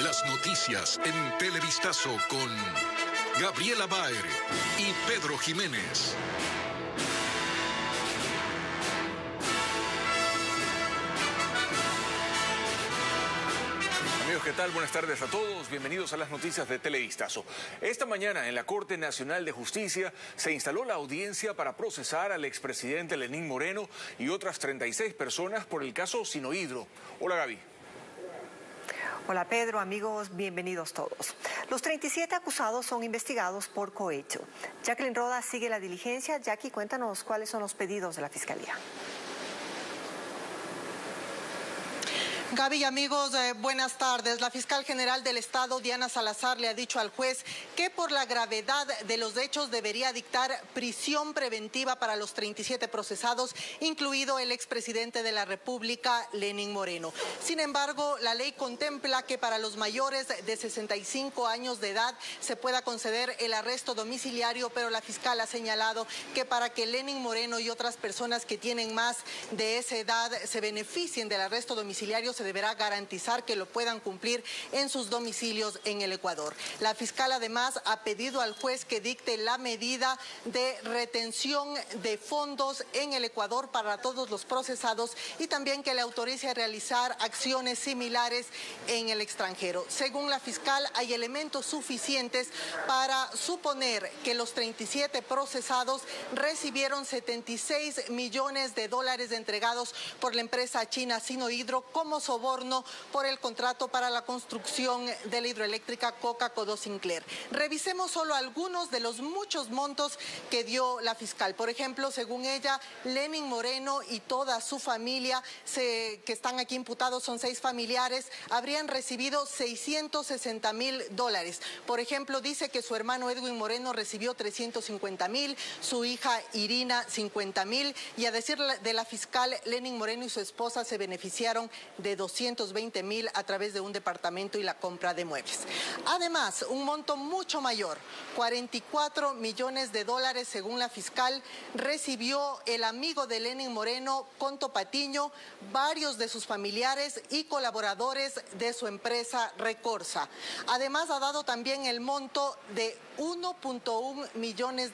Las noticias en Televistazo con Gabriela Báer y Pedro Jiménez. Amigos, ¿qué tal? Buenas tardes a todos. Bienvenidos a las noticias de Televistazo. Esta mañana en la Corte Nacional de Justicia se instaló la audiencia para procesar al expresidente Lenín Moreno y otras 36 personas por el caso Sinohydro. Hola, Gaby. Hola Pedro, amigos, bienvenidos todos. Los 37 acusados son investigados por cohecho. Jacqueline Rodas sigue la diligencia. Jackie, cuéntanos cuáles son los pedidos de la Fiscalía. Gaby, amigos, buenas tardes. La fiscal general del Estado, Diana Salazar, le ha dicho al juez que por la gravedad de los hechos debería dictar prisión preventiva para los 37 procesados, incluido el expresidente de la República, Lenín Moreno. Sin embargo, la ley contempla que para los mayores de 65 años de edad se pueda conceder el arresto domiciliario, pero la fiscal ha señalado que para que Lenín Moreno y otras personas que tienen más de esa edad se beneficien del arresto domiciliario, se deberá garantizar que lo puedan cumplir en sus domicilios en el Ecuador. La fiscal además ha pedido al juez que dicte la medida de retención de fondos en el Ecuador para todos los procesados y también que le autorice a realizar acciones similares en el extranjero. Según la fiscal, hay elementos suficientes para suponer que los 37 procesados recibieron 76 millones de dólares entregados por la empresa china Sinohydro como soborno por el contrato para la construcción de la hidroeléctrica Coca-Codo Sinclair. Revisemos solo algunos de los muchos montos que dio la fiscal. Por ejemplo, según ella, Lenín Moreno y toda su familia que están aquí imputados, son 6 familiares, habrían recibido $660,000. Por ejemplo, dice que su hermano Edwin Moreno recibió $350,000, su hija Irina $50,000 y a decir de la fiscal, Lenín Moreno y su esposa se beneficiaron de $220,000 a través de un departamento y la compra de muebles. Además, un monto mucho mayor, $44 millones según la fiscal, recibió el amigo de Lenín Moreno, Conto Patiño, varios de sus familiares y colaboradores de su empresa Recorsa. Además, ha dado también el monto de $1.1 millones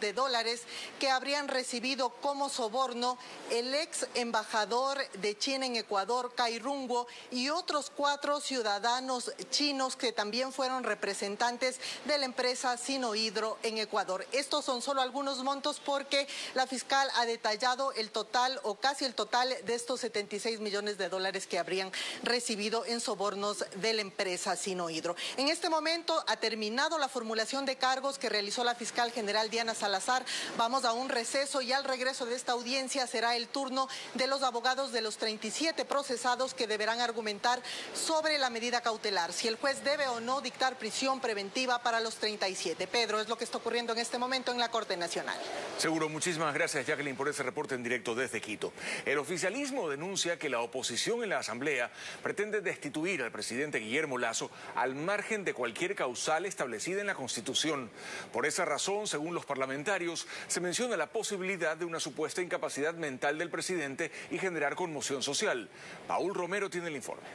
que habrían recibido como soborno el ex embajador de China en Ecuador, Cai Rongbo, y otros 4 ciudadanos chinos que también fueron representantes de la empresa Sinohydro en Ecuador. Estos son solo algunos montos porque la fiscal ha detallado el total o casi el total de estos 76 millones de dólares que habrían recibido en sobornos de la empresa Sinohydro. En este momento ha terminado la formulación de cargos que realizó la fiscal general Diana Salazar. Vamos a un receso y al regreso de esta audiencia será el turno de los abogados de los 37 procesados que deberán argumentar sobre la medida cautelar, si el juez debe o no dictar prisión preventiva para los 37. Pedro, es lo que está ocurriendo en este momento en la Corte Nacional. Seguro, muchísimas gracias, Jacqueline, por ese reporte en directo desde Quito. El oficialismo denuncia que la oposición en la Asamblea pretende destituir al presidente Guillermo Lasso al margen de cualquier causal establecida en la Constitución. Por esa razón, según los parlamentarios, se menciona la posibilidad de una supuesta incapacidad mental del presidente y generar conmoción social. Paul Romero tiene el informe.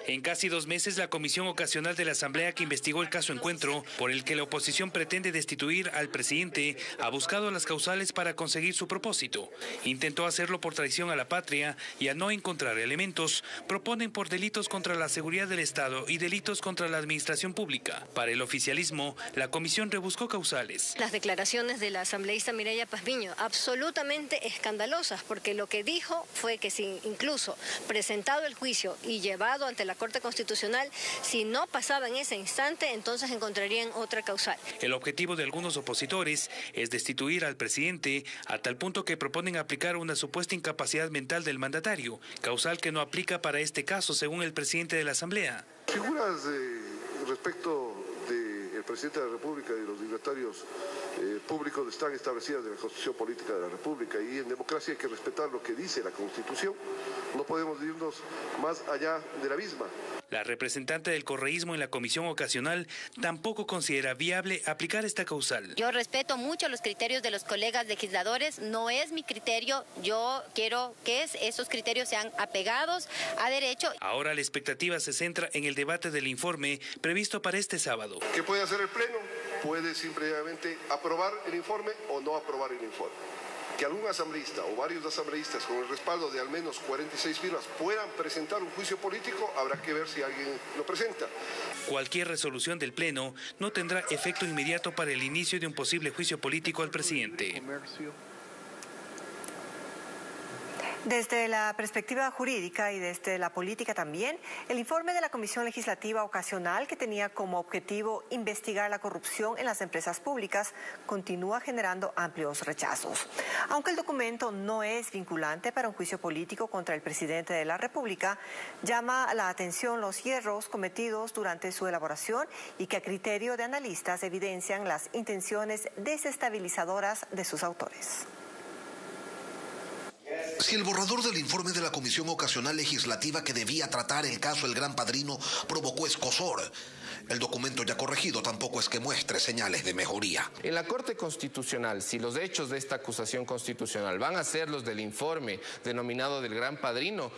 En casi 2 meses, la Comisión Ocasional de la Asamblea que investigó el caso Encuentro, por el que la oposición pretende destituir al presidente, ha buscado las causales para conseguir su propósito. Intentó hacerlo por traición a la patria y al no encontrar elementos, proponen por delitos contra la seguridad del Estado y delitos contra la administración pública. Para el oficialismo, la comisión rebuscó causales. Las declaraciones de la asambleísta Mireya Pazmiño, absolutamente escandalosas, porque lo que dijo fue que si incluso presentado el juicio y llevado ante la Corte Constitucional, si no pasaba en ese instante, entonces encontrarían otra causal. El objetivo de algunos opositores es destituir al presidente a tal punto que proponen aplicar una supuesta incapacidad mental del mandatario, causal que no aplica para este caso, según el presidente de la Asamblea. Figuras respecto del presidente de la República y los dignatarios públicos están establecidas en la Constitución Política de la República, y en democracia hay que respetar lo que dice la Constitución. No podemos irnos más allá de la misma. La representante del correísmo en la comisión ocasional tampoco considera viable aplicar esta causal. Yo respeto mucho los criterios de los colegas legisladores, no es mi criterio, yo quiero que esos criterios sean apegados a derecho. Ahora la expectativa se centra en el debate del informe previsto para este sábado. ¿Qué puede hacer el Pleno? Puede simplemente aprobar el informe o no aprobar el informe. Que algún asambleísta o varios asambleístas con el respaldo de al menos 46 firmas puedan presentar un juicio político, habrá que ver si alguien lo presenta. Cualquier resolución del Pleno no tendrá efecto inmediato para el inicio de un posible juicio político al presidente. Desde la perspectiva jurídica y desde la política también, el informe de la Comisión Legislativa Ocasional, que tenía como objetivo investigar la corrupción en las empresas públicas, continúa generando amplios rechazos. Aunque el documento no es vinculante para un juicio político contra el presidente de la República, llama la atención los hierros cometidos durante su elaboración y que a criterio de analistas evidencian las intenciones desestabilizadoras de sus autores. Si el borrador del informe de la Comisión Ocasional Legislativa que debía tratar el caso El Gran Padrino provocó escozor, el documento ya corregido tampoco es que muestre señales de mejoría. En la Corte Constitucional, si los hechos de esta acusación constitucional van a ser los del informe denominado del Gran Padrino,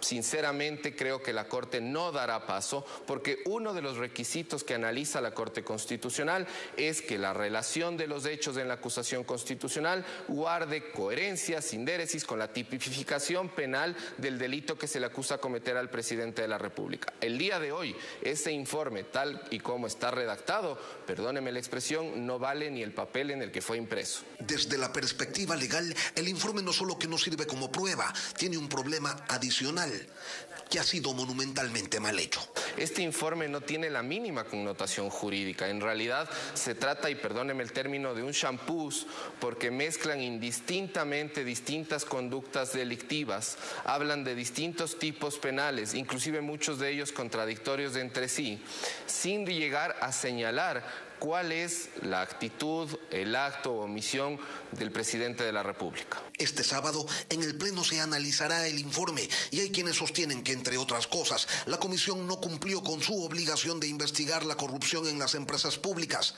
sinceramente creo que la Corte no dará paso, porque uno de los requisitos que analiza la Corte Constitucional es que la relación de los hechos en la acusación constitucional guarde coherencia, sindéresis con la tipificación penal del delito que se le acusa cometer al presidente de la República. El día de hoy, ese informe, tal y como está redactado, perdóneme la expresión, no vale ni el papel en el que fue impreso. Desde la perspectiva legal, el informe no solo que no sirve como prueba, tiene un problema adicional, que ha sido monumentalmente mal hecho. Este informe no tiene la mínima connotación jurídica. En realidad se trata, y perdóneme el término, de un champús, porque mezclan indistintamente distintas conductas delictivas, hablan de distintos tipos penales, inclusive muchos de ellos contradictorios entre sí, sin llegar a señalar cuál es la actitud, el acto o omisión del presidente de la República. Este sábado en el Pleno se analizará el informe y hay quienes sostienen que, entre otras cosas, la Comisión no cumplió con su obligación de investigar la corrupción en las empresas públicas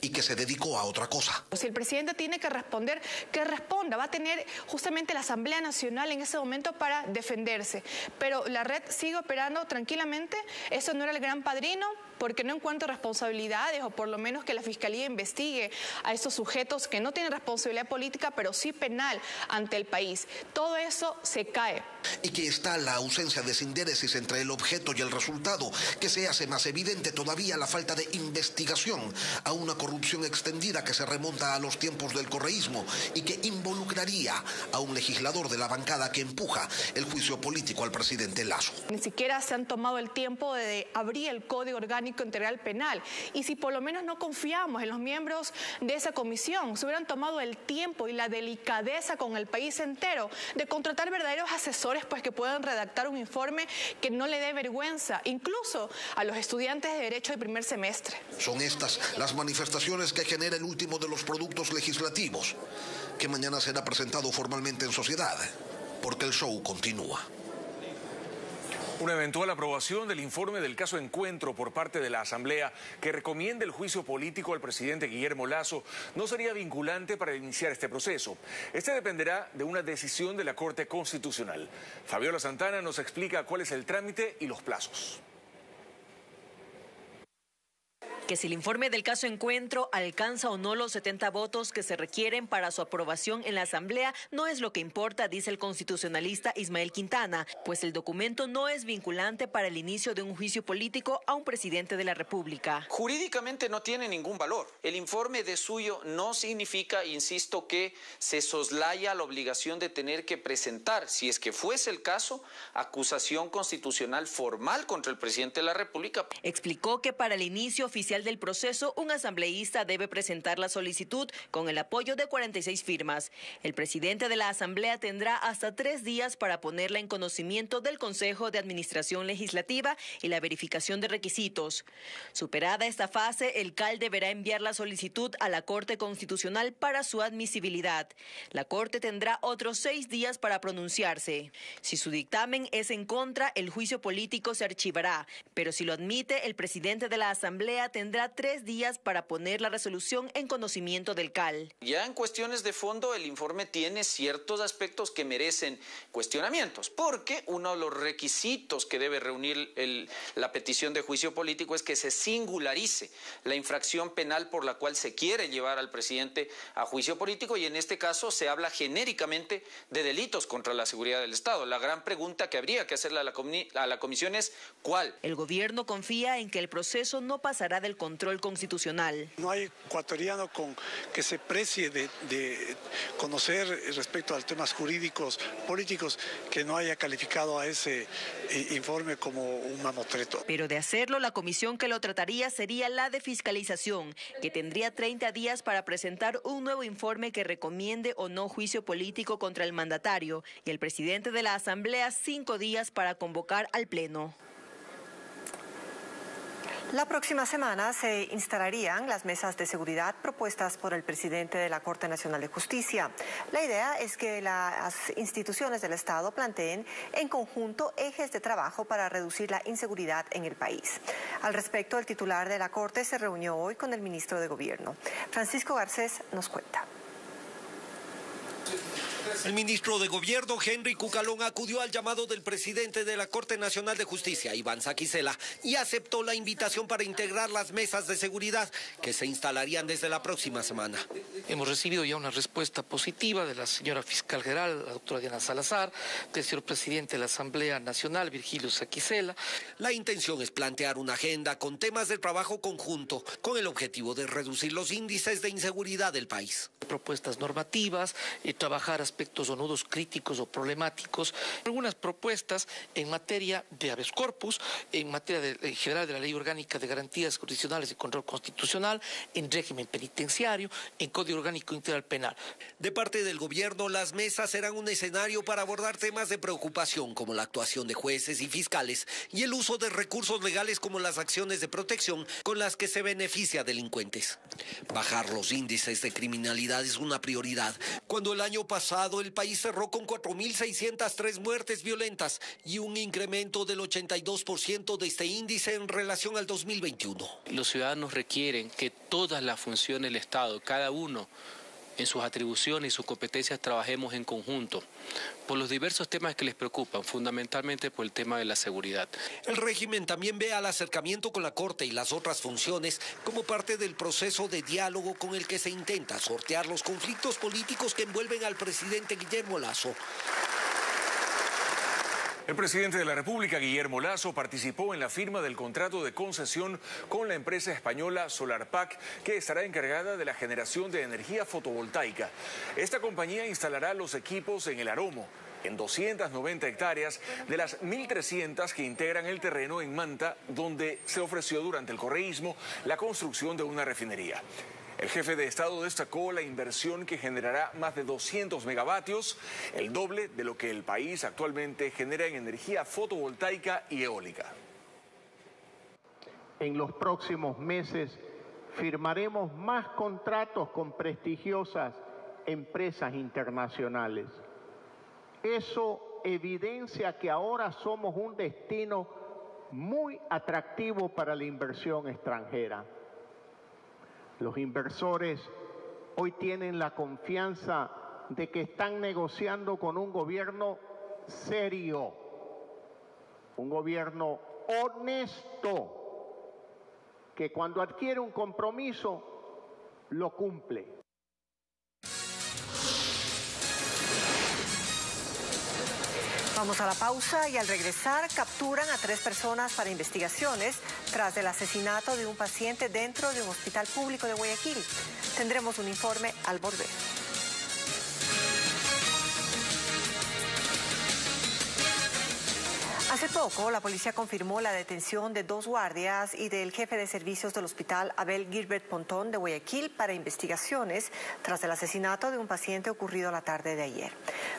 y que se dedicó a otra cosa. Si el presidente tiene que responder, que responda. Va a tener justamente la Asamblea Nacional en ese momento para defenderse. Pero la red sigue operando tranquilamente. Eso no era el Gran Padrino, porque no encuentra responsabilidades, o por lo menos que la Fiscalía investigue a esos sujetos que no tienen responsabilidad política, pero sí penal ante el país. Todo eso se cae. Y que está la ausencia de sindéresis entre el objeto y el resultado, que se hace más evidente todavía la falta de investigación a una corrupción extendida que se remonta a los tiempos del correísmo y que involucraría a un legislador de la bancada que empuja el juicio político al presidente Lasso. Ni siquiera se han tomado el tiempo de abrir el Código Orgánico Integral Penal, y si por lo menos no confiamos en los miembros de esa comisión, se hubieran tomado el tiempo y la delicadeza con el país entero de contratar verdaderos asesores, pues, que puedan redactar un informe que no le dé vergüenza, incluso a los estudiantes de Derecho de primer semestre. Son estas las manifestaciones que genera el último de los productos legislativos, que mañana será presentado formalmente en sociedad, porque el show continúa. Una eventual aprobación del informe del caso Encuentro por parte de la Asamblea que recomienda el juicio político al presidente Guillermo Lasso no sería vinculante para iniciar este proceso. Este dependerá de una decisión de la Corte Constitucional. Fabiola Santana nos explica cuál es el trámite y los plazos. Que si el informe del caso Encuentro alcanza o no los 70 votos que se requieren para su aprobación en la Asamblea no es lo que importa, dice el constitucionalista Ismael Quintana, pues el documento no es vinculante para el inicio de un juicio político a un presidente de la República. Jurídicamente no tiene ningún valor. El informe de suyo no significa, insisto, que se soslaya la obligación de tener que presentar, si es que fuese el caso, acusación constitucional formal contra el presidente de la República. Explicó que para el inicio oficial inicial del proceso, un asambleísta debe presentar la solicitud con el apoyo de 46 firmas. El presidente de la Asamblea tendrá hasta 3 días para ponerla en conocimiento del Consejo de Administración Legislativa y la verificación de requisitos. Superada esta fase, el CAL deberá enviar la solicitud a la Corte Constitucional para su admisibilidad. La Corte tendrá otros 6 días para pronunciarse. Si su dictamen es en contra, el juicio político se archivará, pero si lo admite, el presidente de la Asamblea tendrá 3 días para poner la resolución en conocimiento del CAL. Ya en cuestiones de fondo, el informe tiene ciertos aspectos que merecen cuestionamientos, porque uno de los requisitos que debe reunir la petición de juicio político es que se singularice la infracción penal por la cual se quiere llevar al presidente a juicio político, y en este caso se habla genéricamente de delitos contra la seguridad del Estado. La gran pregunta que habría que hacerle a la comisión es ¿cuál? El gobierno confía en que el proceso no pasará del control constitucional. No hay ecuatoriano que se precie de conocer respecto a temas jurídicos, políticos, que no haya calificado a ese informe como un mamotreto. Pero de hacerlo, la comisión que lo trataría sería la de fiscalización, que tendría 30 días para presentar un nuevo informe que recomiende o no juicio político contra el mandatario, y el presidente de la Asamblea 5 días para convocar al Pleno. La próxima semana se instalarían las mesas de seguridad propuestas por el presidente de la Corte Nacional de Justicia. La idea es que las instituciones del Estado planteen en conjunto ejes de trabajo para reducir la inseguridad en el país. Al respecto, el titular de la Corte se reunió hoy con el ministro de Gobierno. Francisco Garcés nos cuenta. El ministro de Gobierno, Henry Cucalón, acudió al llamado del presidente de la Corte Nacional de Justicia, Iván Saquicela, y aceptó la invitación para integrar las mesas de seguridad que se instalarían desde la próxima semana. Hemos recibido ya una respuesta positiva de la señora fiscal general, la doctora Diana Salazar, del señor presidente de la Asamblea Nacional, Virgilio Saquicela. La intención es plantear una agenda con temas de trabajo conjunto, con el objetivo de reducir los índices de inseguridad del país. Propuestas normativas y trabajar aspectos o nudos críticos o problemáticos, algunas propuestas en materia de habeas corpus, en materia en general de la Ley Orgánica de Garantías Constitucionales y Control Constitucional, en régimen penitenciario, en Código Orgánico Integral Penal. De parte del gobierno, las mesas serán un escenario para abordar temas de preocupación como la actuación de jueces y fiscales y el uso de recursos legales como las acciones de protección con las que se beneficia a delincuentes. Bajar los índices de criminalidad es una prioridad. Cuando el año pasado el país cerró con 4.603 muertes violentas y un incremento del 82% de este índice en relación al 2021. Los ciudadanos requieren que todas las funciones del Estado, cada uno en sus atribuciones y sus competencias, trabajemos en conjunto por los diversos temas que les preocupan, fundamentalmente por el tema de la seguridad. El régimen también ve al acercamiento con la Corte y las otras funciones como parte del proceso de diálogo con el que se intenta sortear los conflictos políticos que envuelven al presidente Guillermo Lasso. El presidente de la República, Guillermo Lasso, participó en la firma del contrato de concesión con la empresa española Solarpack, que estará encargada de la generación de energía fotovoltaica. Esta compañía instalará los equipos en el Aromo, en 290 hectáreas de las 1.300 que integran el terreno en Manta, donde se ofreció durante el correísmo la construcción de una refinería. El jefe de Estado destacó la inversión que generará más de 200 megavatios, el doble de lo que el país actualmente genera en energía fotovoltaica y eólica. En los próximos meses firmaremos más contratos con prestigiosas empresas internacionales. Eso evidencia que ahora somos un destino muy atractivo para la inversión extranjera. Los inversores hoy tienen la confianza de que están negociando con un gobierno serio, un gobierno honesto, que cuando adquiere un compromiso, lo cumple. Vamos a la pausa y al regresar capturan a 3 personas para investigaciones tras el asesinato de un paciente dentro de un hospital público de Guayaquil. Tendremos un informe al volver. Hace poco, la policía confirmó la detención de 2 guardias y del jefe de servicios del hospital Abel Gilbert Pontón de Guayaquil para investigaciones tras el asesinato de un paciente ocurrido la tarde de ayer.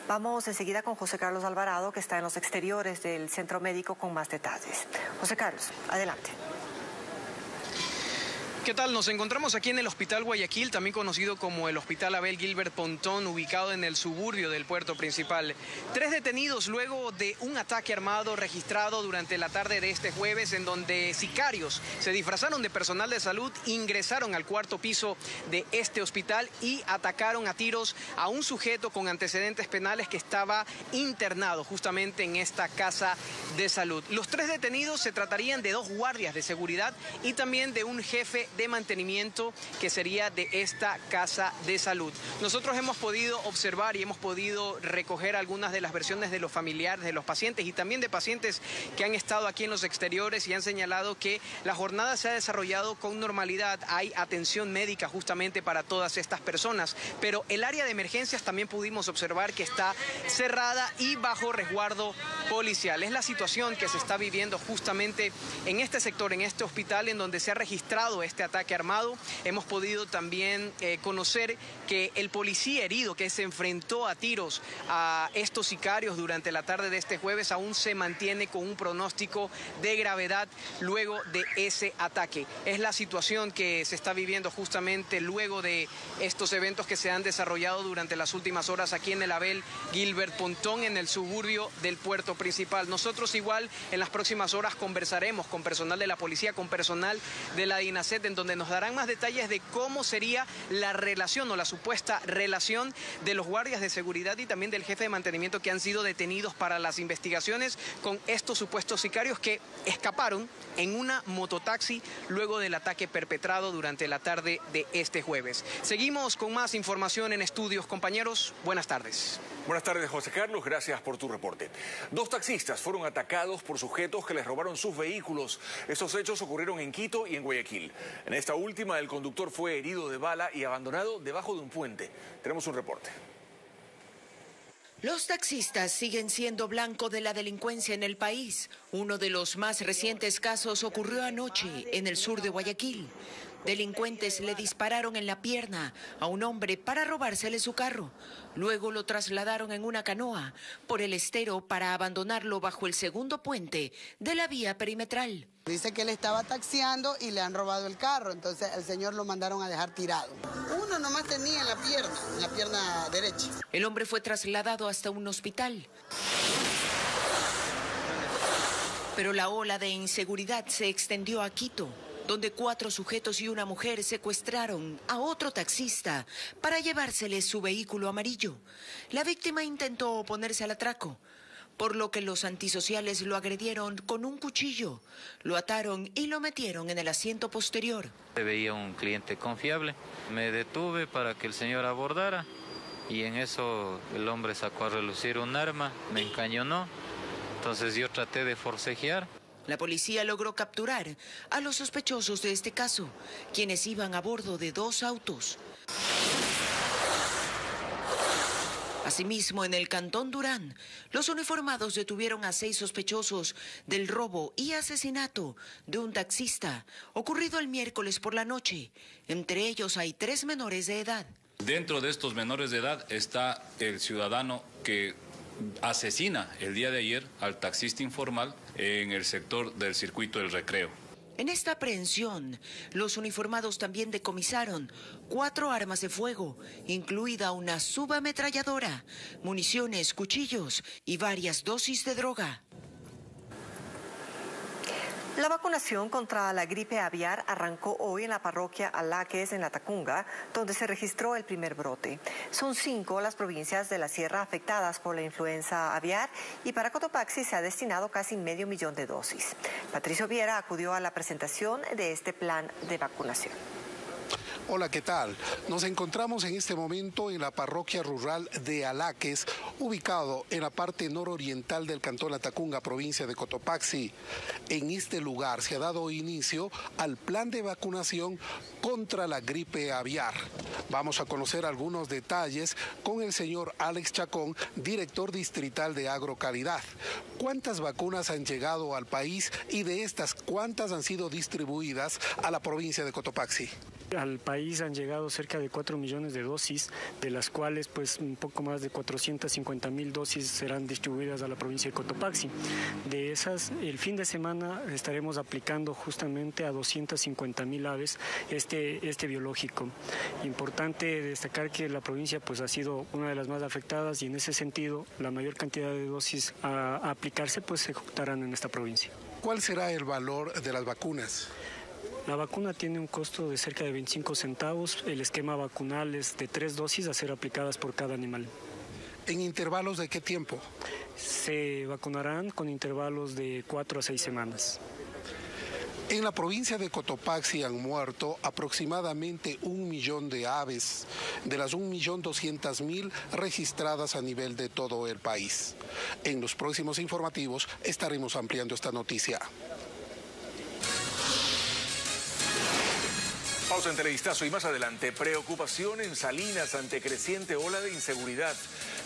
Vamos enseguida con José Carlos Alvarado, que está en los exteriores del centro médico con más detalles. José Carlos, adelante. ¿Qué tal? Nos encontramos aquí en el Hospital Guayaquil, también conocido como el Hospital Abel Gilbert Pontón, ubicado en el suburbio del puerto principal. 3 detenidos luego de un ataque armado registrado durante la tarde de este jueves, en donde sicarios se disfrazaron de personal de salud, ingresaron al 4º piso de este hospital y atacaron a tiros a un sujeto con antecedentes penales que estaba internado justamente en esta casa de salud. Los 3 detenidos se tratarían de 2 guardias de seguridad y también de un jefe de mantenimiento que sería de esta casa de salud. Nosotros hemos podido observar y hemos podido recoger algunas de las versiones de los familiares, de los pacientes y también de pacientes que han estado aquí en los exteriores y han señalado que la jornada se ha desarrollado con normalidad. Hay atención médica justamente para todas estas personas, pero el área de emergencias también pudimos observar que está cerrada y bajo resguardo policial. Es la situación que se está viviendo justamente en este sector, en este hospital, en donde se ha registrado este ataque armado. Hemos podido también conocer que el policía herido que se enfrentó a tiros a estos sicarios durante la tarde de este jueves aún se mantiene con un pronóstico de gravedad luego de ese ataque. Es la situación que se está viviendo justamente luego de estos eventos que se han desarrollado durante las últimas horas aquí en el Abel Gilbert Pontón, en el suburbio del puerto principal. Nosotros igual en las próximas horas conversaremos con personal de la policía, con personal de la DINASET, en donde nos darán más detalles de cómo sería la relación o la supuesta relación de los guardias de seguridad y también del jefe de mantenimiento que han sido detenidos para las investigaciones con estos supuestos sicarios que escaparon en una mototaxi luego del ataque perpetrado durante la tarde de este jueves. Seguimos con más información en estudios, compañeros. Buenas tardes. Buenas tardes, José Carlos. Gracias por tu reporte. 2 taxistas fueron atacados por sujetos que les robaron sus vehículos. Estos hechos ocurrieron en Quito y en Guayaquil. En esta última, el conductor fue herido de bala y abandonado debajo de un puente. Tenemos un reporte. Los taxistas siguen siendo blanco de la delincuencia en el país. Uno de los más recientes casos ocurrió anoche en el sur de Guayaquil. Delincuentes le dispararon en la pierna a un hombre para robársele su carro. Luego lo trasladaron en una canoa por el estero para abandonarlo bajo el segundo puente de la vía perimetral. Dice que él estaba taxiando y le han robado el carro, entonces el señor lo mandaron a dejar tirado. Uno nomás tenía en la pierna derecha. El hombre fue trasladado hasta un hospital. Pero la ola de inseguridad se extendió a Quito, donde 4 sujetos y una mujer secuestraron a otro taxista para llevársele su vehículo amarillo. La víctima intentó oponerse al atraco, por lo que los antisociales lo agredieron con un cuchillo, lo ataron y lo metieron en el asiento posterior. Veía un cliente confiable, me detuve para que el señor abordara y en eso el hombre sacó a relucir un arma, me encañonó, entonces yo traté de forcejear. La policía logró capturar a los sospechosos de este caso, quienes iban a bordo de 2 autos. Asimismo, en el Cantón Durán, los uniformados detuvieron a 6 sospechosos del robo y asesinato de un taxista, ocurrido el miércoles por la noche. Entre ellos hay 3 menores de edad. Dentro de estos menores de edad está el ciudadano que asesina el día de ayer al taxista informal en el sector del circuito del Recreo. En esta aprehensión, los uniformados también decomisaron 4 armas de fuego, incluida una subametralladora, municiones, cuchillos y varias dosis de droga. La vacunación contra la gripe aviar arrancó hoy en la parroquia Alaques, en La Tacunga, donde se registró el primer brote. Son 5 las provincias de la sierra afectadas por la influenza aviar y para Cotopaxi se ha destinado casi 500,000 de dosis. Patricio Viera acudió a la presentación de este plan de vacunación. Hola, ¿qué tal? Nos encontramos en este momento en la parroquia rural de Alaques, ubicado en la parte nororiental del cantón Latacunga, provincia de Cotopaxi. En este lugar se ha dado inicio al plan de vacunación contra la gripe aviar. Vamos a conocer algunos detalles con el señor Alex Chacón, director distrital de Agrocalidad. ¿Cuántas vacunas han llegado al país y de estas cuántas han sido distribuidas a la provincia de Cotopaxi? Al país han llegado cerca de 4 millones de dosis, de las cuales pues un poco más de 450.000 dosis serán distribuidas a la provincia de Cotopaxi. De esas, el fin de semana estaremos aplicando justamente a 250.000 aves este biológico. Importante destacar que la provincia pues ha sido una de las más afectadas y en ese sentido la mayor cantidad de dosis a aplicarse pues se ejecutarán en esta provincia. ¿Cuál será el valor de las vacunas? La vacuna tiene un costo de cerca de 25 centavos. El esquema vacunal es de 3 dosis a ser aplicadas por cada animal. ¿En intervalos de qué tiempo? Se vacunarán con intervalos de 4 a 6 semanas. En la provincia de Cotopaxi han muerto aproximadamente 1 millón de aves, de las 1.200.000 registradas a nivel de todo el país. En los próximos informativos estaremos ampliando esta noticia. Pausa en Televistazo y más adelante, preocupación en Salinas ante creciente ola de inseguridad.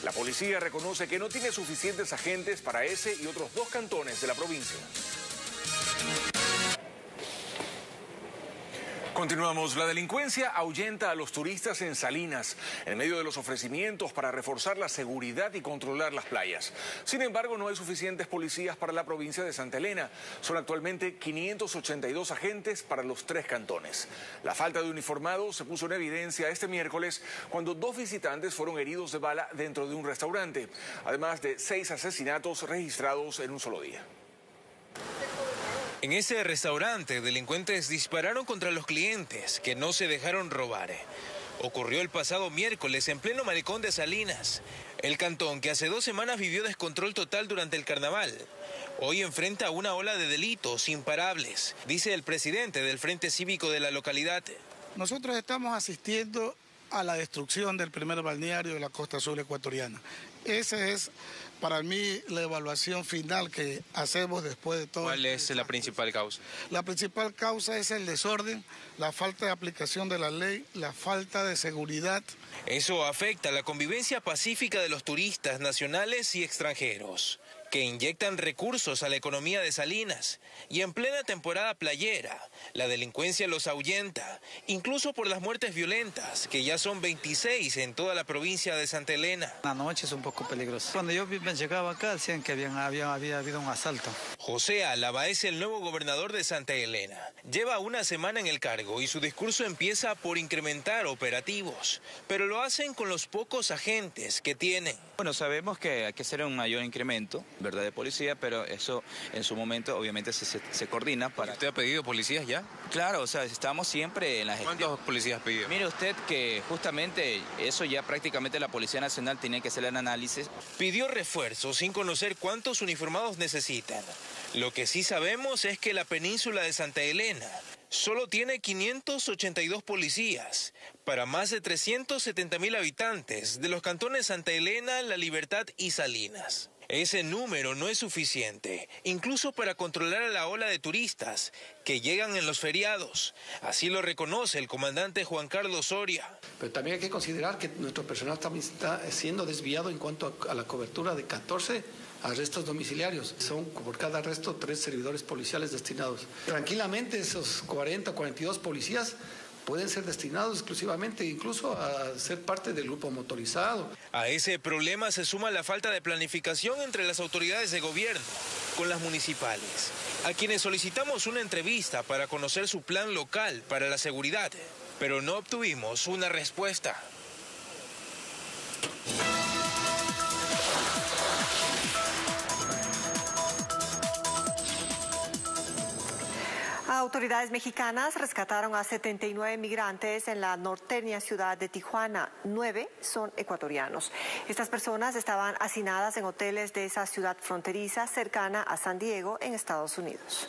La policía reconoce que no tiene suficientes agentes para ese y otros 2 cantones de la provincia. Continuamos. La delincuencia ahuyenta a los turistas en Salinas, en medio de los ofrecimientos para reforzar la seguridad y controlar las playas. Sin embargo, no hay suficientes policías para la provincia de Santa Elena. Son actualmente 582 agentes para los 3 cantones. La falta de uniformados se puso en evidencia este miércoles cuando 2 visitantes fueron heridos de bala dentro de un restaurante, además de 6 asesinatos registrados en un solo día. En ese restaurante, delincuentes dispararon contra los clientes que no se dejaron robar. Ocurrió el pasado miércoles en pleno malecón de Salinas, el cantón que hace 2 semanas vivió descontrol total durante el carnaval. Hoy enfrenta una ola de delitos imparables, dice el presidente del Frente Cívico de la localidad. Nosotros estamos asistiendo a la destrucción del primer balneario de la costa sur ecuatoriana. Esa es, para mí, la evaluación final que hacemos después de todo. ¿Cuál es la principal causa? La principal causa es el desorden, la falta de aplicación de la ley, la falta de seguridad. Eso afecta la convivencia pacífica de los turistas nacionales y extranjeros, que inyectan recursos a la economía de Salinas. Y en plena temporada playera, la delincuencia los ahuyenta, incluso por las muertes violentas, que ya son 26 en toda la provincia de Santa Elena. La noche es un poco peligrosa. Cuando yo llegaba acá decían que había habido un asalto. José Álava es el nuevo gobernador de Santa Elena. Lleva 1 semana en el cargo y su discurso empieza por incrementar operativos, pero lo hacen con los pocos agentes que tienen. Bueno, sabemos que hay que hacer un mayor incremento, ¿verdad?, de policía, pero eso en su momento obviamente se coordina para... ¿Usted ha pedido policías ya? Claro, o sea, estamos siempre en la gestión. ¿Cuántos policías pidió? Mire usted que justamente eso ya prácticamente la Policía Nacional tiene que hacer el análisis. Pidió refuerzos sin conocer cuántos uniformados necesitan. Lo que sí sabemos es que la península de Santa Elena solo tiene 582 policías para más de 370.000 habitantes de los cantones Santa Elena, La Libertad y Salinas. Ese número no es suficiente, incluso para controlar a la ola de turistas que llegan en los feriados. Así lo reconoce el comandante Juan Carlos Soria. Pero también hay que considerar que nuestro personal también está siendo desviado en cuanto a la cobertura de 14 arrestos domiciliarios. Son por cada arresto 3 servidores policiales destinados. Tranquilamente esos 40 o 42 policías pueden ser destinados exclusivamente incluso a ser parte del grupo motorizado. A ese problema se suma la falta de planificación entre las autoridades de gobierno con las municipales, a quienes solicitamos una entrevista para conocer su plan local para la seguridad, pero no obtuvimos una respuesta. Autoridades mexicanas rescataron a 79 migrantes en la norteña ciudad de Tijuana. 9 son ecuatorianos. Estas personas estaban hacinadas en hoteles de esa ciudad fronteriza cercana a San Diego, en Estados Unidos.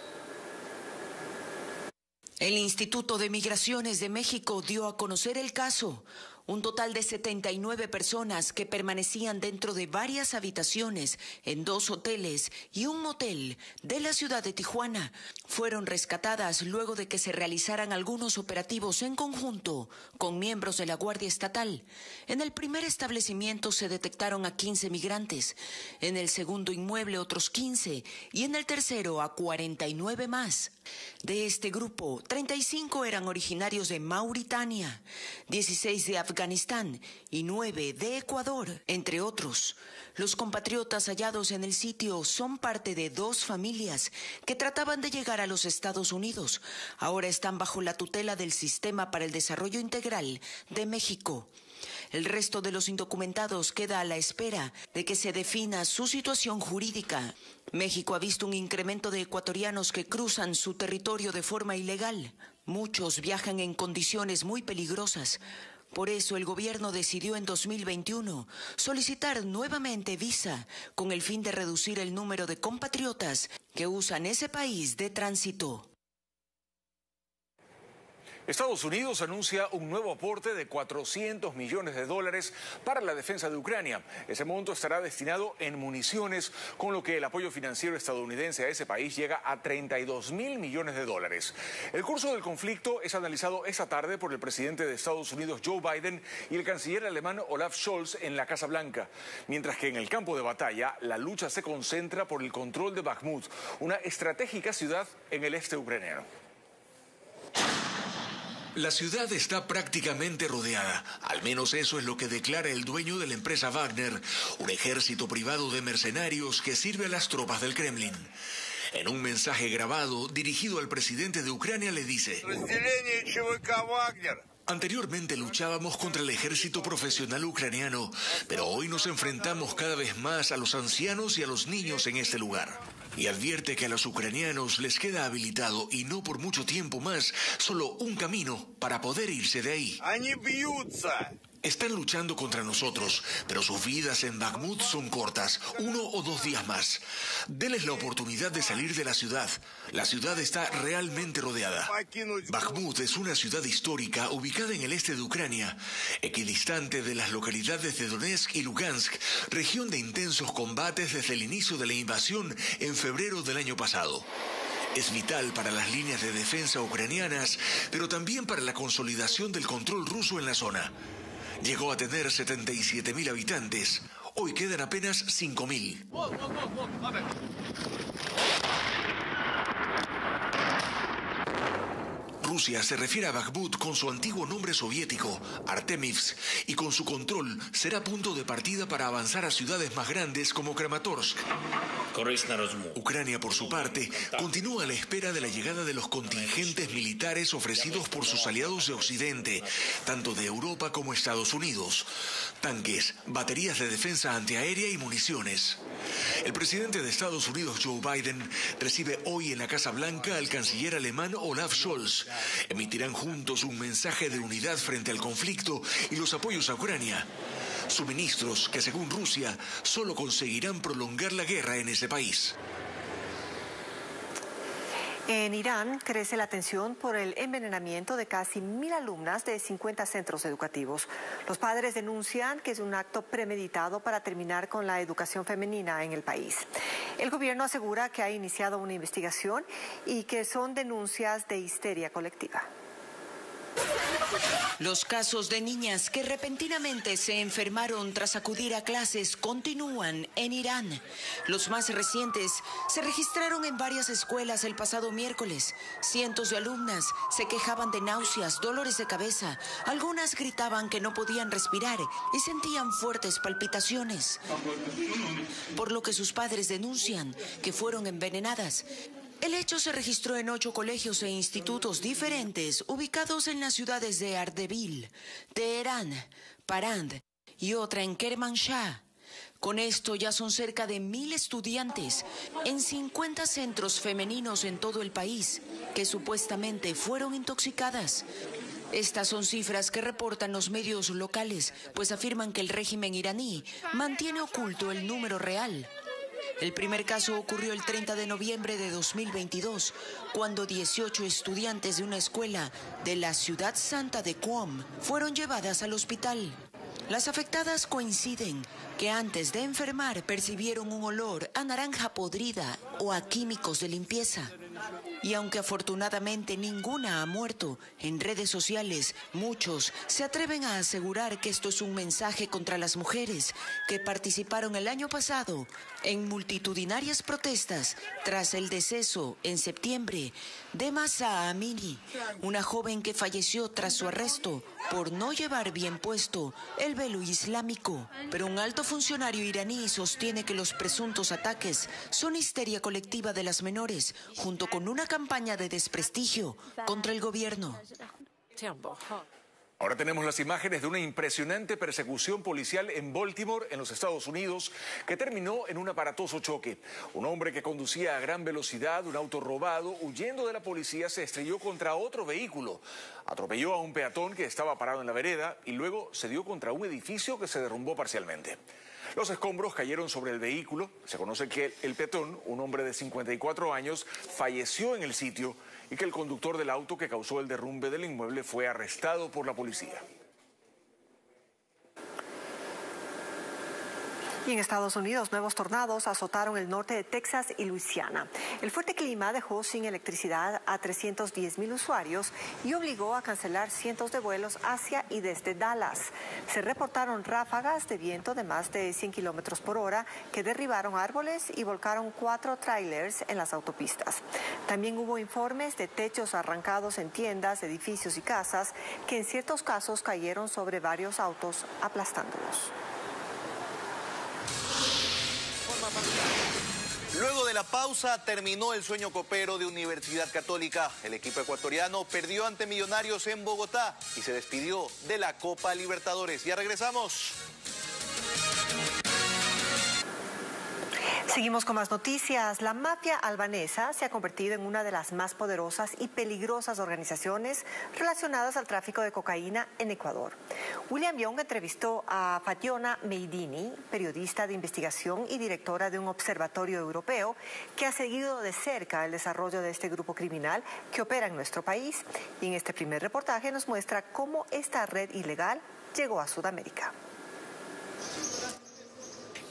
El Instituto de Migraciones de México dio a conocer el caso. Un total de 79 personas que permanecían dentro de varias habitaciones en 2 hoteles y un motel de la ciudad de Tijuana fueron rescatadas luego de que se realizaran algunos operativos en conjunto con miembros de la Guardia Estatal. En el primer establecimiento se detectaron a 15 migrantes, en el segundo inmueble otros 15 y en el tercero a 49 más. De este grupo, 35 eran originarios de Mauritania, 16 de Afganistán y 9 de Ecuador, entre otros. Los compatriotas hallados en el sitio son parte de 2 familias que trataban de llegar a los Estados Unidos. Ahora están bajo la tutela del Sistema para el Desarrollo Integral de México. El resto de los indocumentados queda a la espera de que se defina su situación jurídica. México ha visto un incremento de ecuatorianos que cruzan su territorio de forma ilegal. Muchos viajan en condiciones muy peligrosas. Por eso el gobierno decidió en 2021 solicitar nuevamente visa con el fin de reducir el número de compatriotas que usan ese país de tránsito. Estados Unidos anuncia un nuevo aporte de $400 millones para la defensa de Ucrania. Ese monto estará destinado en municiones, con lo que el apoyo financiero estadounidense a ese país llega a $32.000 millones. El curso del conflicto es analizado esta tarde por el presidente de Estados Unidos, Joe Biden, y el canciller alemán Olaf Scholz en la Casa Blanca. Mientras que en el campo de batalla, la lucha se concentra por el control de Bakhmut, una estratégica ciudad en el este ucraniano. La ciudad está prácticamente rodeada, al menos eso es lo que declara el dueño de la empresa Wagner, un ejército privado de mercenarios que sirve a las tropas del Kremlin. En un mensaje grabado dirigido al presidente de Ucrania le dice: anteriormente luchábamos contra el ejército profesional ucraniano, pero hoy nos enfrentamos cada vez más a los ancianos y a los niños en este lugar. Y advierte que a los ucranianos les queda habilitado, y no por mucho tiempo más, solo un camino para poder irse de ahí. Están luchando contra nosotros, pero sus vidas en Bakhmut son cortas, 1 o 2 días más. Denles la oportunidad de salir de la ciudad. La ciudad está realmente rodeada. Bakhmut es una ciudad histórica ubicada en el este de Ucrania, equidistante de las localidades de Donetsk y Lugansk, región de intensos combates desde el inicio de la invasión en febrero del año pasado. Es vital para las líneas de defensa ucranianas, pero también para la consolidación del control ruso en la zona. Llegó a tener 77.000 habitantes. Hoy quedan apenas 5.000. Rusia se refiere a Bakhmut con su antiguo nombre soviético, Artemivsk, y con su control será punto de partida para avanzar a ciudades más grandes como Kramatorsk. Ucrania, por su parte, continúa a la espera de la llegada de los contingentes militares ofrecidos por sus aliados de Occidente, tanto de Europa como Estados Unidos. Tanques, baterías de defensa antiaérea y municiones. El presidente de Estados Unidos, Joe Biden, recibe hoy en la Casa Blanca al canciller alemán Olaf Scholz. Emitirán juntos un mensaje de unidad frente al conflicto y los apoyos a Ucrania. Suministros que, según Rusia, solo conseguirán prolongar la guerra en ese país. En Irán crece la tensión por el envenenamiento de casi 1.000 alumnas de 50 centros educativos. Los padres denuncian que es un acto premeditado para terminar con la educación femenina en el país. El gobierno asegura que ha iniciado una investigación y que son denuncias de histeria colectiva. Los casos de niñas que repentinamente se enfermaron tras acudir a clases continúan en Irán. Los más recientes se registraron en varias escuelas el pasado miércoles. Cientos de alumnas se quejaban de náuseas, dolores de cabeza. Algunas gritaban que no podían respirar y sentían fuertes palpitaciones, por lo que sus padres denuncian que fueron envenenadas. El hecho se registró en 8 colegios e institutos diferentes ubicados en las ciudades de Ardebil, Teherán, Parand y otra en Kermanshah. Con esto ya son cerca de 1.000 estudiantes en 50 centros femeninos en todo el país que supuestamente fueron intoxicadas. Estas son cifras que reportan los medios locales, pues afirman que el régimen iraní mantiene oculto el número real. El primer caso ocurrió el 30 de noviembre de 2022, cuando 18 estudiantes de una escuela de la ciudad santa de Qom fueron llevadas al hospital. Las afectadas coinciden que antes de enfermar percibieron un olor a naranja podrida o a químicos de limpieza. Y aunque afortunadamente ninguna ha muerto, en redes sociales muchos se atreven a asegurar que esto es un mensaje contra las mujeres que participaron el año pasado en multitudinarias protestas tras el deceso en septiembre de Mahsa Amini, una joven que falleció tras su arresto por no llevar bien puesto el velo islámico. Pero un alto funcionario iraní sostiene que los presuntos ataques son histeria colectiva de las menores, junto con una campaña de desprestigio contra el gobierno. Ahora tenemos las imágenes de una impresionante persecución policial en Baltimore, en los Estados Unidos, que terminó en un aparatoso choque. Un hombre que conducía a gran velocidad un auto robado, huyendo de la policía, se estrelló contra otro vehículo. Atropelló a un peatón que estaba parado en la vereda y luego se dio contra un edificio que se derrumbó parcialmente. Los escombros cayeron sobre el vehículo. Se conoce que el peatón, un hombre de 54 años, falleció en el sitio y que el conductor del auto que causó el derrumbe del inmueble fue arrestado por la policía. Y en Estados Unidos, nuevos tornados azotaron el norte de Texas y Luisiana. El fuerte clima dejó sin electricidad a 310,000 usuarios y obligó a cancelar cientos de vuelos hacia y desde Dallas. Se reportaron ráfagas de viento de más de 100 kilómetros por hora que derribaron árboles y volcaron 4 trailers en las autopistas. También hubo informes de techos arrancados en tiendas, edificios y casas que en ciertos casos cayeron sobre varios autos, aplastándolos. Luego de la pausa terminó el sueño copero de Universidad Católica. El equipo ecuatoriano perdió ante Millonarios en Bogotá y se despidió de la Copa Libertadores. Ya regresamos. Seguimos con más noticias. La mafia albanesa se ha convertido en una de las más poderosas y peligrosas organizaciones relacionadas al tráfico de cocaína en Ecuador. William Young entrevistó a Fatjona Meidini, periodista de investigación y directora de un observatorio europeo que ha seguido de cerca el desarrollo de este grupo criminal que opera en nuestro país. Y en este primer reportaje nos muestra cómo esta red ilegal llegó a Sudamérica.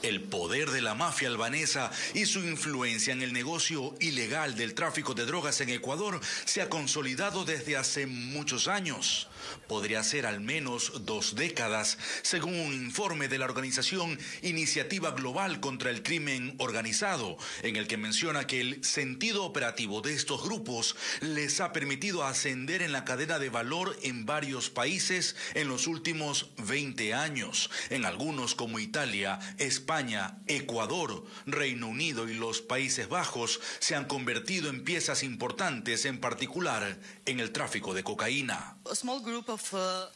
El poder de la mafia albanesa y su influencia en el negocio ilegal del tráfico de drogas en Ecuador se ha consolidado desde hace muchos años. Podría ser al menos 2 décadas, según un informe de la organización Iniciativa Global contra el Crimen Organizado, en el que menciona que el sentido operativo de estos grupos les ha permitido ascender en la cadena de valor en varios países en los últimos 20 años, en algunos como Italia, España, Ecuador, Reino Unido y los Países Bajos se han convertido en piezas importantes, en particular en el tráfico de cocaína.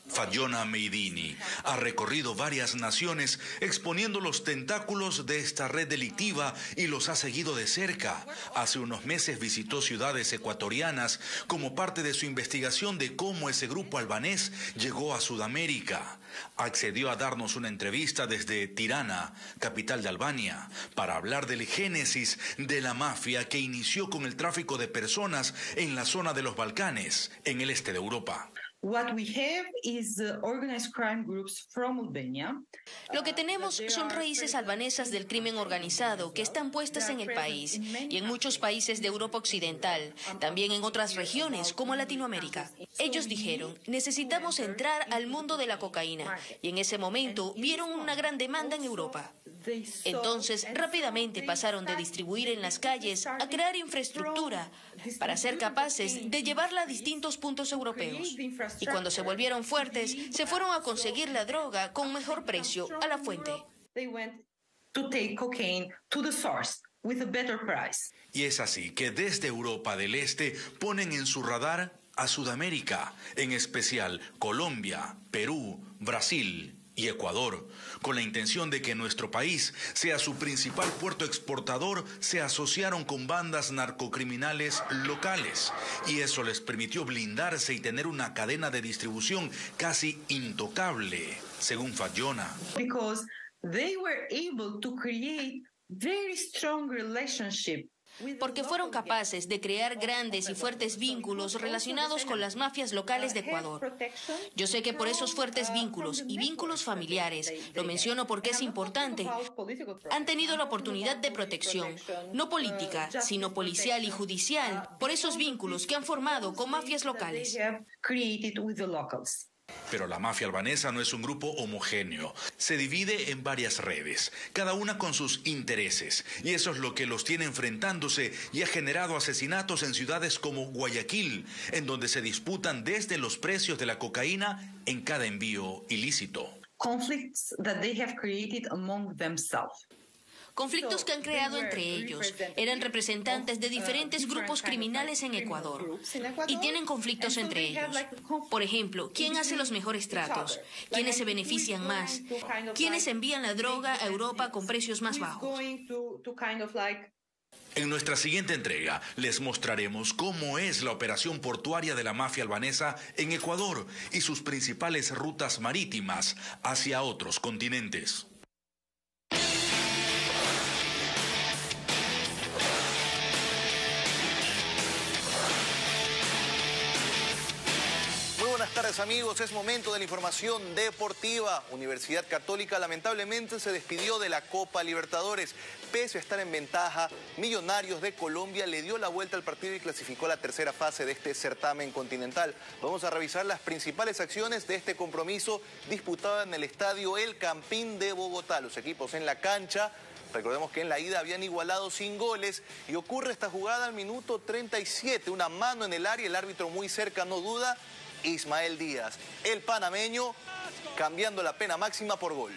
Fatjona Meidini ha recorrido varias naciones exponiendo los tentáculos de esta red delictiva y los ha seguido de cerca. Hace unos meses visitó ciudades ecuatorianas como parte de su investigación de cómo ese grupo albanés llegó a Sudamérica. Accedió a darnos una entrevista desde Tirana, capital de Albania, para hablar del génesis de la mafia que inició con el tráfico de personas en la zona de los Balcanes, en el este de Europa. Lo que tenemos son raíces albanesas del crimen organizado que están puestas en el país y en muchos países de Europa Occidental, también en otras regiones como Latinoamérica. Ellos dijeron, necesitamos entrar al mundo de la cocaína y en ese momento vieron una gran demanda en Europa. Entonces, rápidamente pasaron de distribuir en las calles a crear infraestructura para ser capaces de llevarla a distintos puntos europeos. Y cuando se volvieron fuertes, se fueron a conseguir la droga con mejor precio a la fuente. Y es así que desde Europa del Este ponen en su radar a Sudamérica, en especial Colombia, Perú, Brasil y Ecuador, con la intención de que nuestro país sea su principal puerto exportador. Se asociaron con bandas narcocriminales locales y eso les permitió blindarse y tener una cadena de distribución casi intocable, según Fatjona. Porque fueron capaces de crear grandes y fuertes vínculos relacionados con las mafias locales de Ecuador. Yo sé que por esos fuertes vínculos y vínculos familiares, lo menciono porque es importante, han tenido la oportunidad de protección, no política, sino policial y judicial, por esos vínculos que han formado con mafias locales. Pero la mafia albanesa no es un grupo homogéneo. Se divide en varias redes, cada una con sus intereses. Y eso es lo que los tiene enfrentándose y ha generado asesinatos en ciudades como Guayaquil, en donde se disputan desde los precios de la cocaína en cada envío ilícito. Conflictos que han creado entre ellos. Eran representantes de diferentes grupos criminales en Ecuador y tienen conflictos entre ellos. Por ejemplo, ¿quién hace los mejores tratos? ¿Quiénes se benefician más? ¿Quiénes envían la droga a Europa con precios más bajos? En nuestra siguiente entrega les mostraremos cómo es la operación portuaria de la mafia albanesa en Ecuador y sus principales rutas marítimas hacia otros continentes. Buenas tardes, amigos, es momento de la información deportiva. Universidad Católica lamentablemente se despidió de la Copa Libertadores. Pese a estar en ventaja, Millonarios de Colombia le dio la vuelta al partido y clasificó a la tercera fase de este certamen continental. Vamos a revisar las principales acciones de este compromiso disputado en el estadio El Campín de Bogotá. Los equipos en la cancha. Recordemos que en la ida habían igualado sin goles y ocurre esta jugada al minuto 37. Una mano en el área, el árbitro muy cerca, no duda. Ismael Díaz, el panameño, cambiando la pena máxima por gol.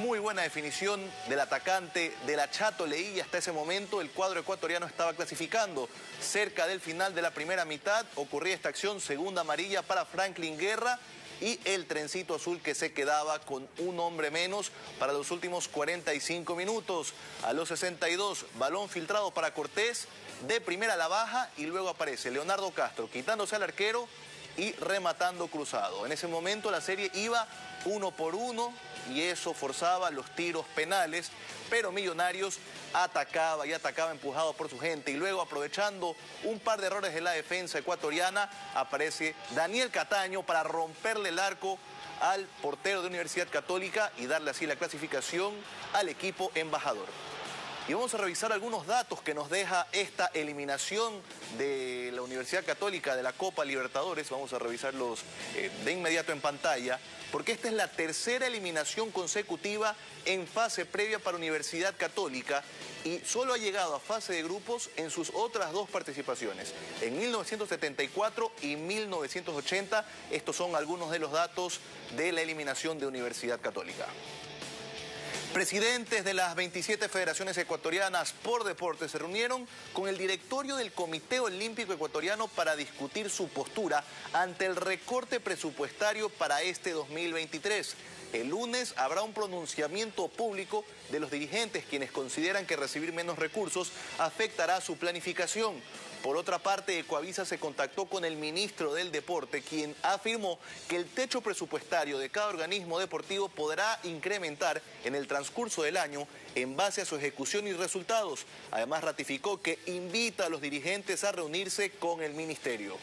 Muy buena definición del atacante de la Chato Leí. Hasta ese momento el cuadro ecuatoriano estaba clasificando. Cerca del final de la primera mitad ocurría esta acción, segunda amarilla para Franklin Guerra y el trencito azul que se quedaba con un hombre menos para los últimos 45 minutos. A los 62, balón filtrado para Cortés, de primera a la baja y luego aparece Leonardo Castro quitándose al arquero y rematando cruzado. En ese momento la serie iba 1 por 1 y eso forzaba los tiros penales, pero Millonarios atacaba y atacaba empujado por su gente y luego aprovechando un par de errores de la defensa ecuatoriana aparece Daniel Cataño para romperle el arco al portero de Universidad Católica y darle así la clasificación al equipo embajador. Y vamos a revisar algunos datos que nos deja esta eliminación de la Universidad Católica de la Copa Libertadores. Vamos a revisarlos de inmediato en pantalla, porque esta es la tercera eliminación consecutiva en fase previa para Universidad Católica y solo ha llegado a fase de grupos en sus otras dos participaciones, en 1974 y 1980. Estos son algunos de los datos de la eliminación de Universidad Católica. Presidentes de las 27 federaciones ecuatorianas por deporte se reunieron con el directorio del Comité Olímpico Ecuatoriano para discutir su postura ante el recorte presupuestario para este 2023. El lunes habrá un pronunciamiento público de los dirigentes quienes consideran que recibir menos recursos afectará su planificación. Por otra parte, Ecuavisa se contactó con el ministro del Deporte, quien afirmó que el techo presupuestario de cada organismo deportivo podrá incrementar en el transcurso del año en base a su ejecución y resultados. Además, ratificó que invita a los dirigentes a reunirse con el ministerio.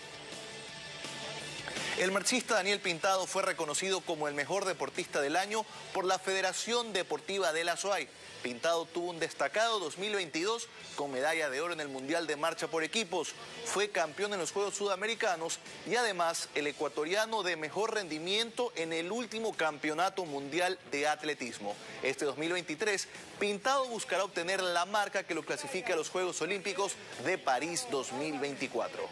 El marchista Daniel Pintado fue reconocido como el mejor deportista del año por la Federación Deportiva de la SOAI. Pintado tuvo un destacado 2022 con medalla de oro en el Mundial de Marcha por Equipos. Fue campeón en los Juegos Sudamericanos y además el ecuatoriano de mejor rendimiento en el último Campeonato Mundial de Atletismo. Este 2023, Pintado buscará obtener la marca que lo clasifique a los Juegos Olímpicos de París 2024.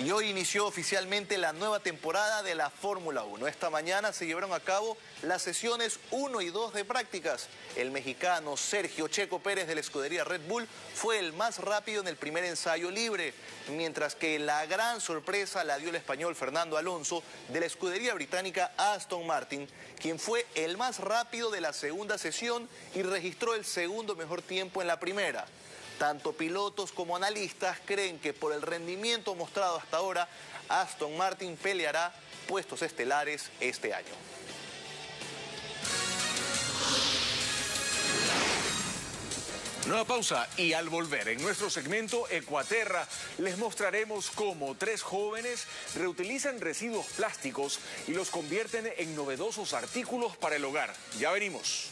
Y hoy inició oficialmente la nueva temporada de la Fórmula 1. Esta mañana se llevaron a cabo las sesiones 1 y 2 de prácticas. El mexicano Sergio Checo Pérez de la escudería Red Bull fue el más rápido en el primer ensayo libre, mientras que la gran sorpresa la dio el español Fernando Alonso de la escudería británica Aston Martin, quien fue el más rápido de la segunda sesión y registró el segundo mejor tiempo en la primera. Tanto pilotos como analistas creen que por el rendimiento mostrado hasta ahora, Aston Martin peleará puestos estelares este año. Nueva pausa y al volver en nuestro segmento Ecuaterra les mostraremos cómo 3 jóvenes reutilizan residuos plásticos y los convierten en novedosos artículos para el hogar. Ya venimos.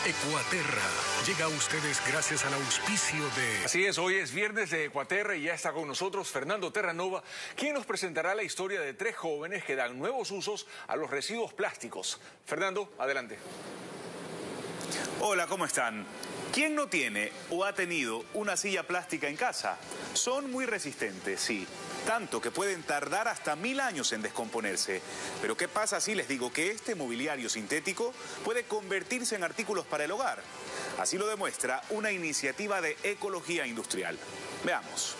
Ecuaterra llega a ustedes gracias al auspicio de... Así es, hoy es viernes de Ecuaterra y ya está con nosotros Fernando Terranova, quien nos presentará la historia de 3 jóvenes que dan nuevos usos a los residuos plásticos. Fernando, adelante. Hola, ¿cómo están? ¿Quién no tiene o ha tenido una silla plástica en casa? Son muy resistentes, sí. Tanto que pueden tardar hasta 1000 años en descomponerse. Pero ¿qué pasa si les digo que este mobiliario sintético puede convertirse en artículos para el hogar? Así lo demuestra una iniciativa de ecología industrial. Veamos.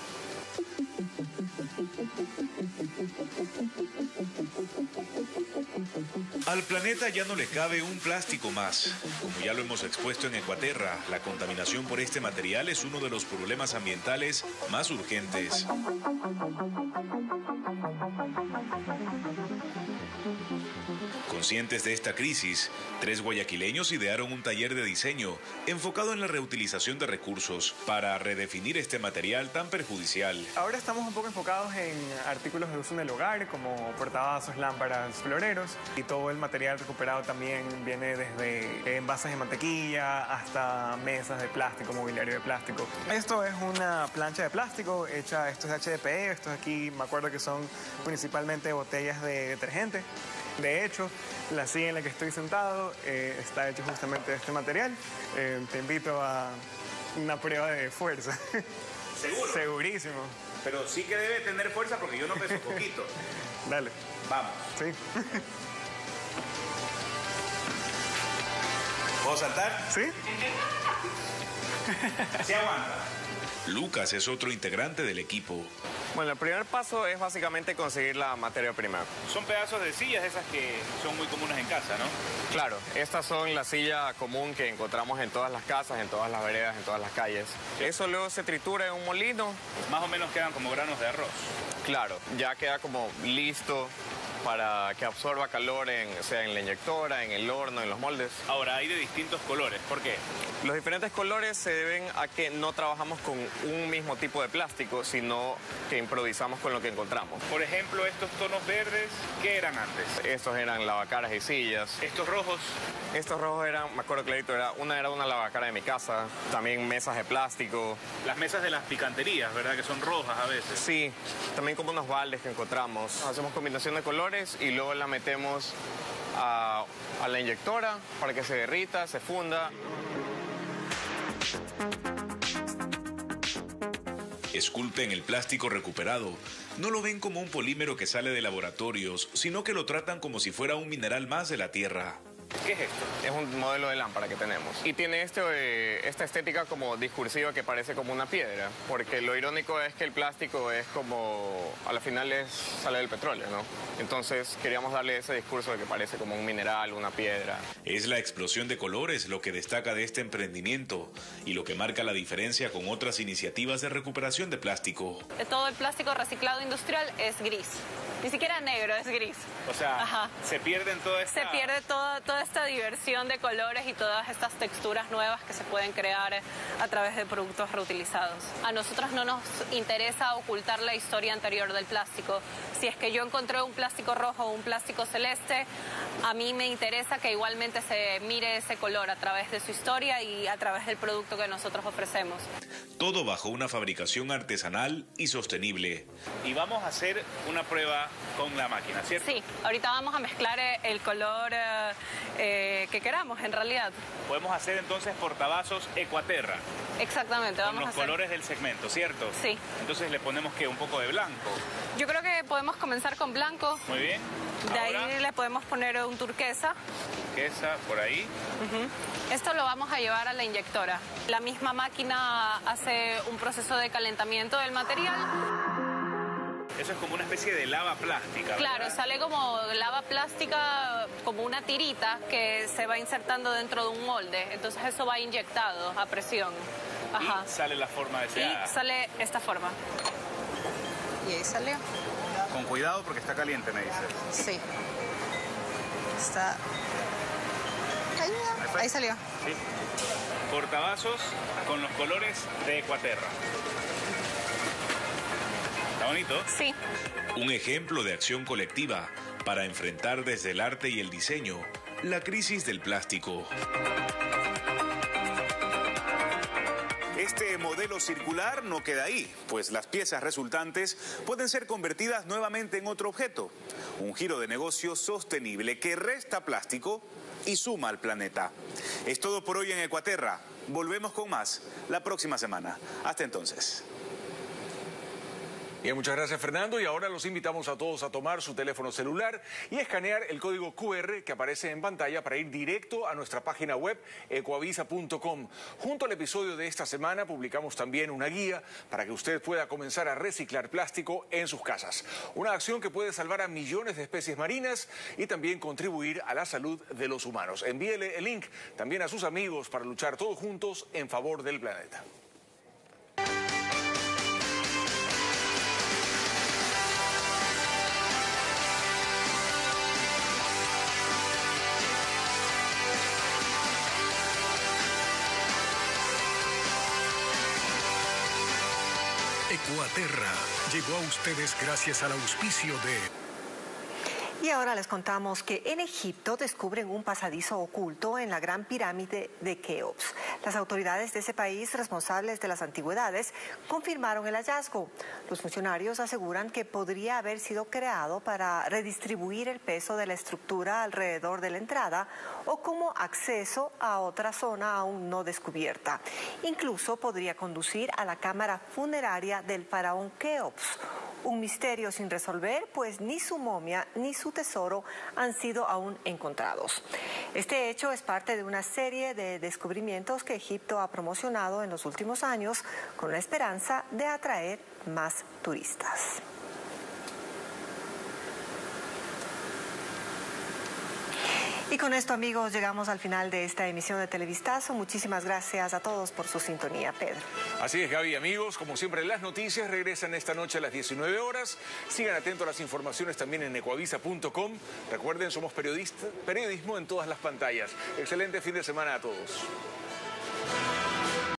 Al planeta ya no le cabe un plástico más. Como ya lo hemos expuesto en Ecuaterra, la contaminación por este material es uno de los problemas ambientales más urgentes. Conscientes de esta crisis, 3 guayaquileños idearon un taller de diseño enfocado en la reutilización de recursos para redefinir este material tan perjudicial. Ahora estamos un poco enfocados en artículos de uso en el hogar, como portavasos, lámparas, floreros, y todo el material recuperado también viene desde envases de mantequilla hasta mesas de plástico, mobiliario de plástico. Esto es una plancha de plástico hecha, esto es HDPE, estos aquí me acuerdo que son principalmente botellas de detergente. De hecho, la silla en la que estoy sentado está hecha justamente de este material. Te invito a una prueba de fuerza. ¿Seguro? Segurísimo. Pero sí que debe tener fuerza porque yo no peso poquito. Dale. Vamos. Sí. ¿Puedo saltar? Sí. Sí aguanta. Lucas es otro integrante del equipo. Bueno, el primer paso es básicamente conseguir la materia prima. Son pedazos de sillas esas que son muy comunes en casa, ¿no? Claro, estas son la silla común que encontramos en todas las casas, en todas las veredas, en todas las calles. Eso luego se tritura en un molino. Más o menos quedan como granos de arroz. Claro, ya queda como listo para que absorba calor sea en la inyectora, en el horno, en los moldes. Ahora, hay de distintos colores. ¿Por qué? Los diferentes colores se deben a que no trabajamos con un mismo tipo de plástico, sino que improvisamos con lo que encontramos. Por ejemplo, estos tonos verdes, ¿qué eran antes? Estos eran lavacaras y sillas. ¿Estos rojos? Estos rojos eran, me acuerdo clarito, era una lavacara de mi casa, también mesas de plástico. Las mesas de las picanterías, ¿verdad? Que son rojas a veces. Sí, también como unos baldes que encontramos. Hacemos combinación de colores y luego la metemos a la inyectora para que se derrita, se funda. Esculpen el plástico recuperado. No lo ven como un polímero que sale de laboratorios, sino que lo tratan como si fuera un mineral más de la tierra. ¿Qué es esto? Es un modelo de lámpara que tenemos. Y tiene esta estética como discursiva que parece como una piedra. Porque lo irónico es que el plástico es como, a la final sale del petróleo, ¿no? Entonces queríamos darle ese discurso de que parece como un mineral, una piedra. Es la explosión de colores lo que destaca de este emprendimiento y lo que marca la diferencia con otras iniciativas de recuperación de plástico. Todo el plástico reciclado industrial es gris. Ni siquiera negro, es gris. O sea, se pierden toda esta... Se pierde toda esta diversión de colores y todas estas texturas nuevas que se pueden crear a través de productos reutilizados. A nosotros no nos interesa ocultar la historia anterior del plástico. Si es que yo encontré un plástico rojo o un plástico celeste, a mí me interesa que igualmente se mire ese color a través de su historia y a través del producto que nosotros ofrecemos. Todo bajo una fabricación artesanal y sostenible. Y vamos a hacer una prueba con la máquina, ¿cierto? Sí, ahorita vamos a mezclar el color que queramos en realidad. Podemos hacer entonces portavasos Ecuaterra. Exactamente, vamos a hacer. Con los colores del segmento, ¿cierto? Sí. Entonces le ponemos ¿qué? Un poco de blanco. Yo creo que podemos comenzar con blanco. Muy bien. De ahí le podemos poner un turquesa. Turquesa, por ahí. Esto lo vamos a llevar a la inyectora. La misma máquina hace un proceso de calentamiento del material. Eso es como una especie de lava plástica, Claro, ¿verdad? sale como lava plástica, como una tirita que se va insertando dentro de un molde. Entonces eso va inyectado a presión. Ajá. Y sale la forma deseada. Y sale esta forma. Y ahí salió. Con cuidado porque está caliente, me dices. Sí. Está... Ahí salió. Sí. Portavasos con los colores de Ecuaterra. ¿Está bonito? Sí. Un ejemplo de acción colectiva para enfrentar desde el arte y el diseño la crisis del plástico. Este modelo circular no queda ahí, pues las piezas resultantes pueden ser convertidas nuevamente en otro objeto. Un giro de negocio sostenible que resta plástico y suma al planeta. Es todo por hoy en Ecuaterra. Volvemos con más la próxima semana. Hasta entonces. Bien, muchas gracias, Fernando. Y ahora los invitamos a todos a tomar su teléfono celular y escanear el código QR que aparece en pantalla para ir directo a nuestra página web ecoavisa.com. Junto al episodio de esta semana publicamos también una guía para que usted pueda comenzar a reciclar plástico en sus casas. Una acción que puede salvar a millones de especies marinas y también contribuir a la salud de los humanos. Envíele el link también a sus amigos para luchar todos juntos en favor del planeta. Ecuaterra llegó a ustedes gracias al auspicio de... Y ahora les contamos que en Egipto descubren un pasadizo oculto en la Gran Pirámide de Keops. Las autoridades de ese país responsables de las antigüedades confirmaron el hallazgo. Los funcionarios aseguran que podría haber sido creado para redistribuir el peso de la estructura alrededor de la entrada o como acceso a otra zona aún no descubierta. Incluso podría conducir a la cámara funeraria del faraón Keops. Un misterio sin resolver, pues ni su momia ni su tesoro han sido aún encontrados. Este hecho es parte de una serie de descubrimientos que Egipto ha promocionado en los últimos años con la esperanza de atraer más turistas. Y con esto, amigos, llegamos al final de esta emisión de Televistazo. Muchísimas gracias a todos por su sintonía. Pedro. Así es, Gaby, amigos. Como siempre, las noticias regresan esta noche a las 19 horas. Sigan atentos a las informaciones también en ecoavisa.com. Recuerden, somos periodismo en todas las pantallas. Excelente fin de semana a todos.